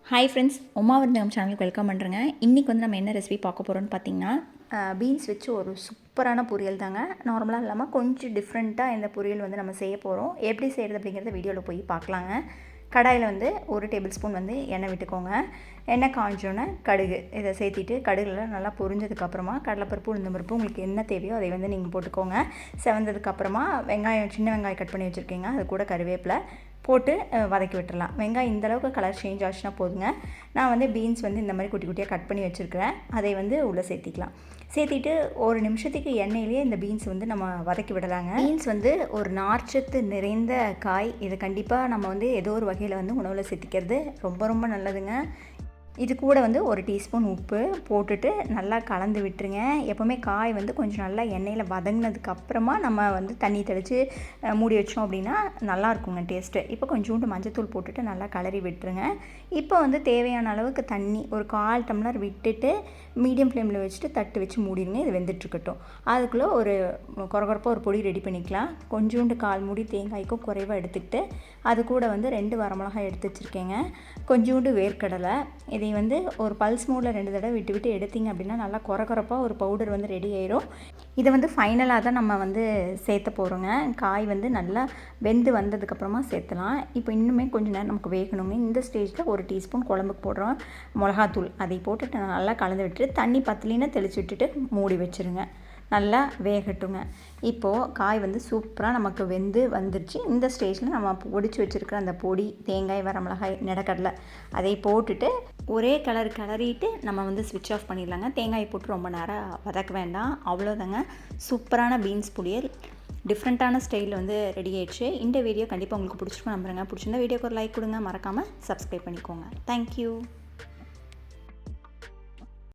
Hi friends, உமாவர்தனம் சேனலுக்கு welcome பண்ணுறேங்க. இன்றைக்கி வந்து நம்ம என்ன ரெசிபி பார்க்க போகிறோம்னு பார்த்தீங்கன்னா, பீன்ஸ் வச்சு ஒரு சூப்பரான பொரியல் தாங்க. நார்மலாக இல்லாமல் கொஞ்சம் டிஃப்ரெண்ட்டாக இந்த பொரியல் வந்து நம்ம செய்ய போகிறோம். எப்படி செய்கிறது அப்படிங்கிறத வீடியோவில் போய் பார்க்கலாங்க. கடாயில் வந்து 1 டேபிள் ஸ்பூன் வந்து எண்ணெய் விட்டுக்கோங்க. எண்ணெய் காஞ்சோன்னே கடுகு இதை சேர்த்திட்டு கடுகுலாம் நல்லா பொரிஞ்சதுக்கப்புறமா கடலைப்பருப்பு, உளுந்தம்பருப்பு உங்களுக்கு என்ன தேவையோ அதை வந்து நீங்கள் போட்டுக்கோங்க. செவந்ததுக்கப்புறமா வெங்காயம், சின்ன வெங்காயம் கட் பண்ணி வச்சுருக்கீங்க, அது கூட கருவேப்பிலை போட்டு வதக்கி விட்டுறலாம். வெங்காயம் இந்தளவுக்கு கலர் சேஞ்ச் ஆச்சுன்னா போதுங்க. நான் வந்து பீன்ஸ் வந்து இந்த மாதிரி குட்டி குட்டியாக கட் பண்ணி வச்சுருக்கிறேன். அதை வந்து உள்ளே சேர்த்திக்கலாம். சேர்த்திட்டு ஒரு நிமிஷத்துக்கு எண்ணெயிலேயே இந்த பீன்ஸ் வந்து நம்ம வதக்கி விடலாங்க. பீன்ஸ் வந்து ஒரு நார்ச்சத்து நிறைந்த காய். இது கண்டிப்பாக நம்ம வந்து ஏதோ ஒரு வகையில் வந்து உணவில் சேர்த்திக்கிறது ரொம்ப ரொம்ப நல்லதுங்க. இது கூட வந்து 1 டீஸ்பூன் உப்பு போட்டுட்டு நல்லா கலந்து விட்டுருங்க. எப்போவுமே காய் வந்து கொஞ்சம் நல்லா எண்ணெயில் வதங்கினதுக்கப்புறமா நம்ம வந்து தண்ணி தெளித்து மூடி வச்சோம் அப்படின்னா நல்லாயிருக்குங்க டேஸ்ட்டு. இப்போ கொஞ்சோண்டு மஞ்சத்தூள் போட்டுட்டு நல்லா கிளறி விட்டுருங்க. இப்போ வந்து தேவையான அளவுக்கு தண்ணி ஒரு 1/4 டம்ளர் விட்டுட்டு மீடியம் ஃப்ளேமில் வச்சுட்டு தட்டு வச்சு மூடிடுங்க. இது வெந்துட்டுருக்கட்டும். அதுக்குள்ளே ஒரு கொரகொரப்பாக ஒரு பொடி ரெடி பண்ணிக்கலாம். கொஞ்சோண்டு 1/4 மூடி தேங்காய்க்கும் குறைவாக எடுத்துக்கிட்டு அது கூட வந்து 2 வரமிளகாய் எடுத்து வச்சுருக்கேங்க. கொஞ்சோண்டு வேர்க்கடலை. இதை வந்து ஒரு பல்ஸ் மோடில் 2 தடவை விட்டு விட்டு எடுத்திங்க அப்படின்னா நல்லா கொரகொரப்பாக ஒரு பவுடர் வந்து ரெடி ஆயிரும். இதை வந்து ஃபைனலாக தான் நம்ம வந்து சேர்த்த போகிறோங்க. காய் வந்து நல்லா வெந்து வந்ததுக்கப்புறமா சேர்த்தலாம். இப்போ இன்னுமே கொஞ்சம் நேரம் நமக்கு வேகணுங்க. இந்த ஸ்டேஜில் 1 டீஸ்பூன் குழம்புக்கு போடுறோம் மிளகாத்தூள். அதை போட்டுட்டு நல்லா கலந்து விட்டுட்டு தண்ணி பத்தலின்னு தெளித்து விட்டுட்டு மூடி வச்சுருங்க. நல்லா வேகட்டுங்க. இப்போது காய் வந்து சூப்பராக நமக்கு வெந்து வந்துருச்சு. இந்த ஸ்டேஜில் நம்ம பொடிச்சு வச்சுருக்கிற அந்த பொடி, தேங்காய், வரமிளகாய், நிலக்கடலை அதை போட்டுட்டு ஒரே கிளறிட்டு நம்ம வந்து ஸ்விட்ச் ஆஃப் பண்ணிடலாங்க. தேங்காய் போட்டு ரொம்ப நேரம் வதக்க வேண்டாம். அவ்வளோதாங்க. சூப்பரான பீன்ஸ் பொரியல் டிஃப்ரெண்ட்டான ஸ்டைலில் வந்து ரெடி ஆயிடுச்சு. இந்த வீடியோ கண்டிப்பாக உங்களுக்கு பிடிச்சிருக்கும் நம்புறேங்க. பிடிச்சிருந்தா வீடியோக்கு ஒரு லைக் கொடுங்க. மறக்காமல் சப்ஸ்கிரைப் பண்ணிக்கோங்க. தேங்க்யூ.